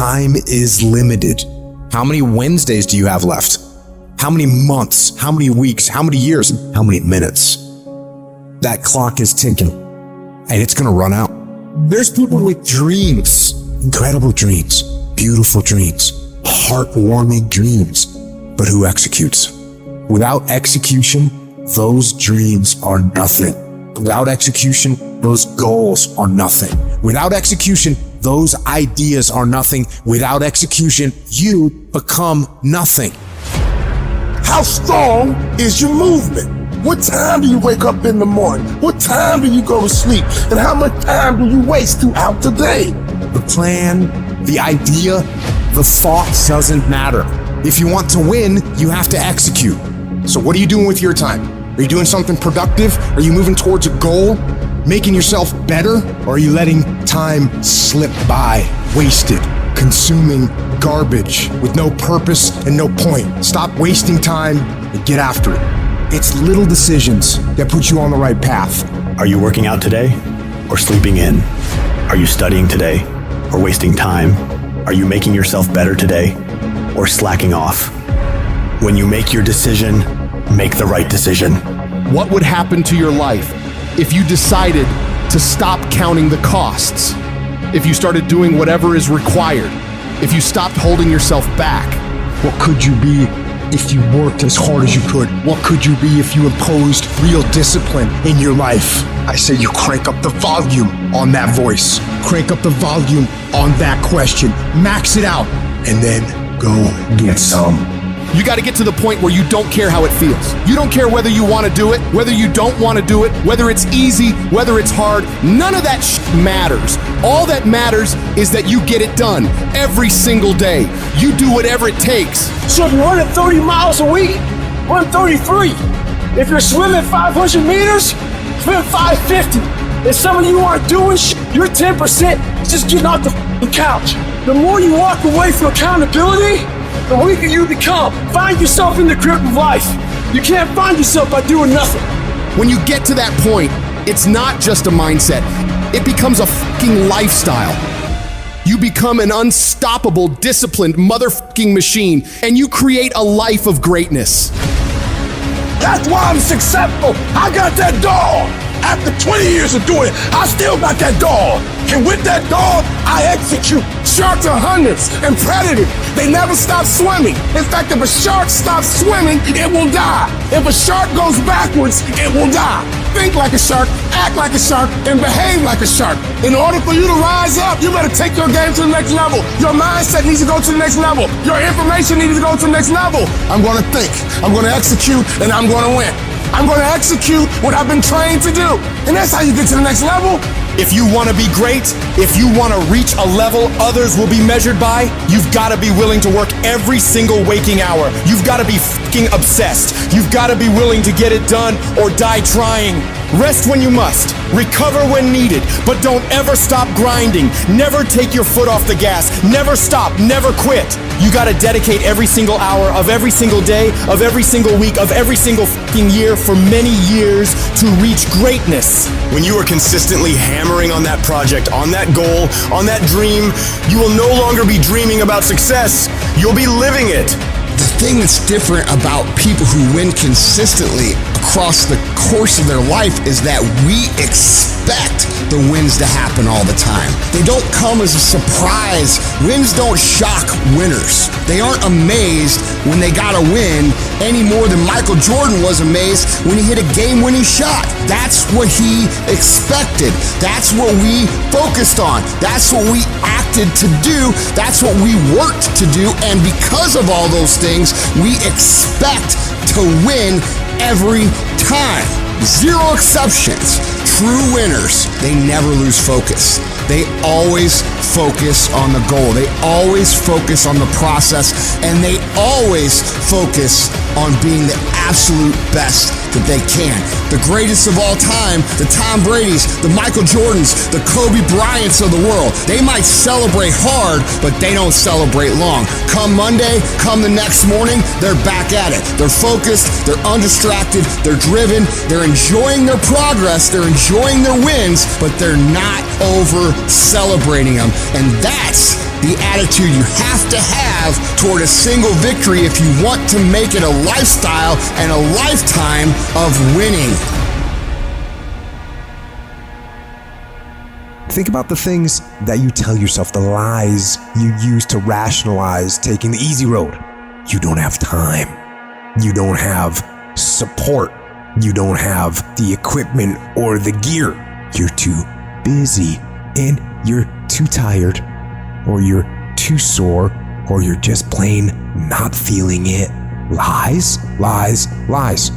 time is limited. How many Wednesdays do you have left? How many months? How many weeks? How many years? How many minutes? That clock is ticking, and it's gonna run out. There's people with dreams, incredible dreams, beautiful dreams, heartwarming dreams, but who executes? Without execution, those dreams are nothing. Without execution, those goals are nothing. Without execution, those ideas are nothing. Without execution, you become nothing. How strong is your movement? What time do you wake up in the morning? What time do you go to sleep? And how much time do you waste throughout the day? The plan, the idea, the thought doesn't matter. If you want to win, you have to execute. So what are you doing with your time? Are you doing something productive? Are you moving towards a goal? Making yourself better? Or are you letting time slip by, wasted, consuming garbage with no purpose and no point? Stop wasting time and get after it. It's little decisions that put you on the right path. Are you working out today or sleeping in? Are you studying today or wasting time? Are you making yourself better today or slacking off? When you make your decision, make the right decision. What would happen to your life if you decided to stop counting the costs? If you started doing whatever is required? If you stopped holding yourself back? What could you be if you worked as hard as you could? What could you be if you imposed real discipline in your life? I say you crank up the volume on that voice. Crank up the volume on that question. Max it out, and then go get some. You got to get to the point where you don't care how it feels. You don't care whether you want to do it, whether you don't want to do it, whether it's easy, whether it's hard. None of that matters. All that matters is that you get it done every single day. You do whatever it takes. So if you're running 30 miles a week, run 33. If you're swimming 500 meters, swim 550. If some of you aren't doing you're 10% just getting off the couch. The more you walk away from accountability, the weaker you become. Find yourself in the grip of life. You can't find yourself by doing nothing. When you get to that point, it's not just a mindset. It becomes a fucking lifestyle. You become an unstoppable, disciplined motherfucking machine, and you create a life of greatness. That's why I'm successful. I got that dog. After 20 years of doing it, I still got that dog. And with that dog, I execute. Sharks are hunters and predators. They never stop swimming. In fact, if a shark stops swimming, it will die. If a shark goes backwards, it will die. Think like a shark, act like a shark, and behave like a shark. In order for you to rise up, you better take your game to the next level. Your mindset needs to go to the next level. Your information needs to go to the next level. I'm going to think, I'm going to execute, and I'm going to win. I'm going to execute what I've been trained to do. And that's how you get to the next level. If you want to be great, if you want to reach a level others will be measured by, you've got to be willing to work every single waking hour. You've got to be fucking obsessed. You've got to be willing to get it done or die trying. Rest when you must, recover when needed, but don't ever stop grinding. Never take your foot off the gas. Never stop, never quit. You gotta dedicate every single hour of every single day, of every single week, of every single fucking year for many years to reach greatness. When you are consistently hammering on that project, on that goal, on that dream, you will no longer be dreaming about success. You'll be living it. The thing that's different about people who win consistently across the course of their life is that we expect the wins to happen all the time. They don't come as a surprise. Wins don't shock winners. They aren't amazed when they got a win any more than Michael Jordan was amazed when he hit a game-winning shot. That's what he expected. That's what we focused on. That's what we acted to do. That's what we worked to do. And because of all those things, we expect to win every time. Zero exceptions. True winners, they never lose focus. They always focus on the goal. They always focus on the process, and they always focus on being the absolute best that they can. The greatest of all time, the Tom Brady's, the Michael Jordans, the Kobe Bryants of the world. They might celebrate hard, but they don't celebrate long. Come Monday, come the next morning, they're back at it. They're focused, they're undistracted, they're driven, they're enjoying their progress, they're enjoying their wins, but they're not over celebrating them. And that's the the attitude you have to have toward a single victory if you want to make it a lifestyle and a lifetime of winning. Think about the things that you tell yourself, the lies you use to rationalize taking the easy road. You don't have time. You don't have support. You don't have the equipment or the gear. You're too busy and you're too tired, or you're too sore, or you're just plain not feeling it. Lies, lies, lies.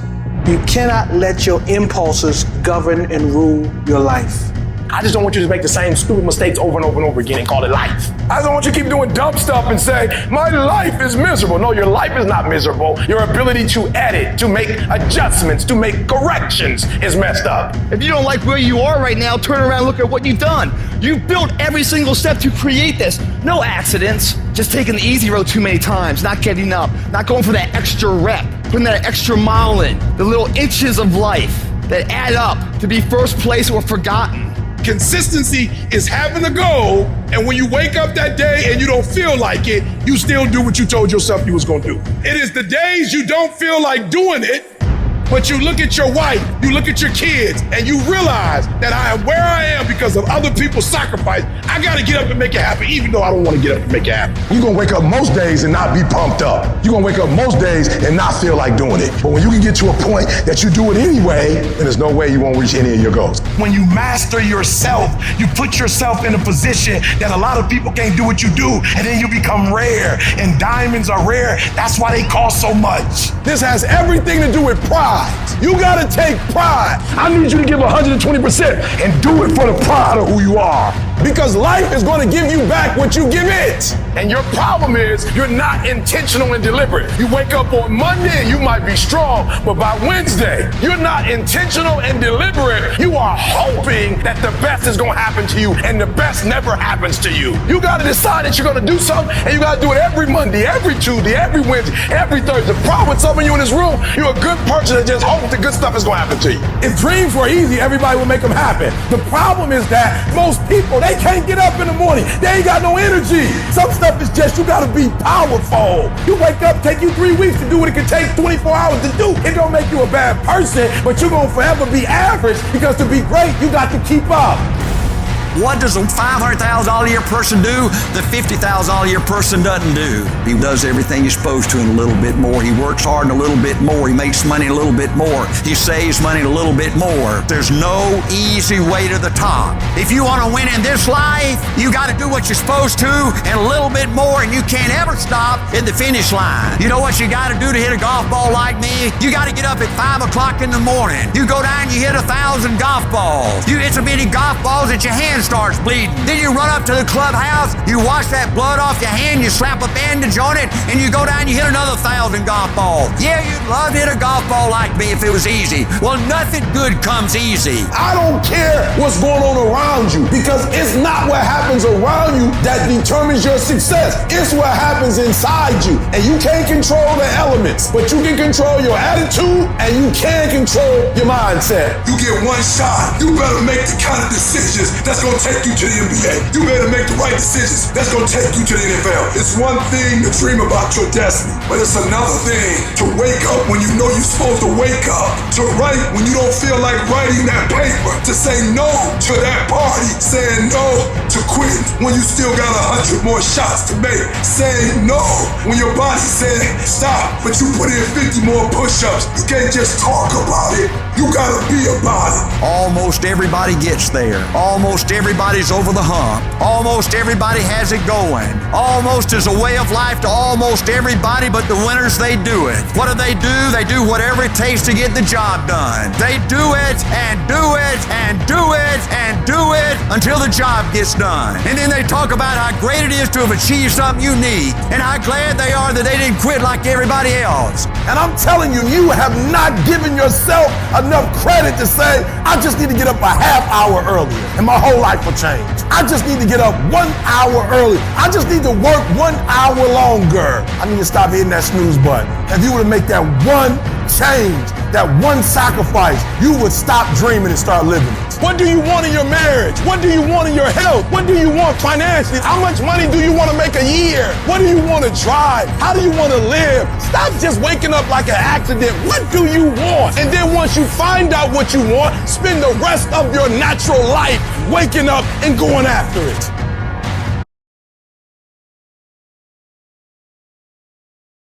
You cannot let your impulses govern and rule your life. I just don't want you to make the same stupid mistakes over and over and over again and call it life. I don't want you to keep doing dumb stuff and say, my life is miserable. No, your life is not miserable. Your ability to edit, to make adjustments, to make corrections is messed up. If you don't like where you are right now, turn around and look at what you've done. You've built every single step to create this. No accidents, just taking the easy road too many times, not getting up, not going for that extra rep, putting that extra mile in, the little inches of life that add up to be first place or forgotten. Consistency is having a goal, and when you wake up that day and you don't feel like it, you still do what you told yourself you was gonna do. It is the days you don't feel like doing it, but you look at your wife, you look at your kids, and you realize that I am where I am because of other people's sacrifice. I gotta get up and make it happen, even though I don't wanna get up and make it happen. You're gonna wake up most days and not be pumped up. You're gonna wake up most days and not feel like doing it. But when you can get to a point that you do it anyway, then there's no way you won't reach any of your goals. When you master yourself, you put yourself in a position that a lot of people can't do what you do, and then you become rare, and diamonds are rare. That's why they cost so much. This has everything to do with pride. You gotta take pride. I need you to give 120% and do it for the pride of who you are. Because life is gonna give you back what you give it. And your problem is you're not intentional and deliberate. You wake up on Monday and you might be strong, but by Wednesday, you're not intentional and deliberate. You are hoping that the best is gonna happen to you, and the best never happens to you. You gotta decide that you're gonna do something, and you gotta do it every Monday, every Tuesday, every Wednesday, every Thursday. The problem with some of you in this room, you're a good person that just hopes the good stuff is gonna happen to you. If dreams were easy, everybody would make them happen. The problem is that most people, they can't get up in the morning. They ain't got no energy. Some stuff is just, you gotta be powerful. You wake up, take you 3 weeks to do what it can take 24 hours to do. It don't make you a bad person, but you're gonna forever be average, because to be great, you got to keep up. What does a $500,000 a year person do that $50,000 a year person doesn't do? He does everything he's supposed to and a little bit more. He works hard and a little bit more. He makes money a little bit more. He saves money a little bit more. There's no easy way to the top. If you want to win in this life, you got to do what you're supposed to and a little bit more, and you can't ever stop at the finish line. You know what you got to do to hit a golf ball like me? You got to get up at 5 o'clock in the morning. You go down and you hit 1,000 golf balls. You hit so many golf balls that your hands starts bleeding. Then you run up to the clubhouse, you wash that blood off your hand, you slap a bandage on it, and you go down and you hit another 1,000 golf balls. Yeah, you'd love to hit a golf ball like me if it was easy. Well, nothing good comes easy. I don't care what's going on around you, because it's not what happens around you that determines your success. It's what happens inside you. And you can't control the elements, but you can control your attitude and you can control your mindset. You get one shot. You better make the kind of decisions that's going to take you to the NBA. You better make the right decisions that's going to take you to the NFL. It's one thing to dream about your destiny, but it's another thing to wake up when you know you're supposed to wake up, to write when you don't feel like writing that paper, to say no to that party, saying no to quitting when you still got 100 more shots to make, saying no when your body said stop, but you put in 50 more push-ups. You can't just talk about it. You gotta be about it. Almost everybody gets there. Almost everybody's over the hump. Almost everybody has it going. Almost is a way of life to almost everybody, but the winners, they do it. What do? They do whatever it takes to get the job done. They do it and do it and do it and do it until the job gets done. And then they talk about how great it is to have achieved something unique and how glad they are that they didn't quit like everybody else. And I'm telling you, you have not given yourself enough credit to say, I just need to get up a half hour earlier and my whole life will change. I just need to get up 1 hour early. I just need to work 1 hour longer. I need to stop hitting that snooze button. If you were to make that one change, that one sacrifice, you would stop dreaming and start living it. What do you want in your marriage? What do you want in your health? What do you want financially? How much money do you want to make a year? What do you want to drive? How do you want to live? Stop just waking up like an accident. What do you want? And then once you find out what you want, spend the rest of your natural life waking up and going after it.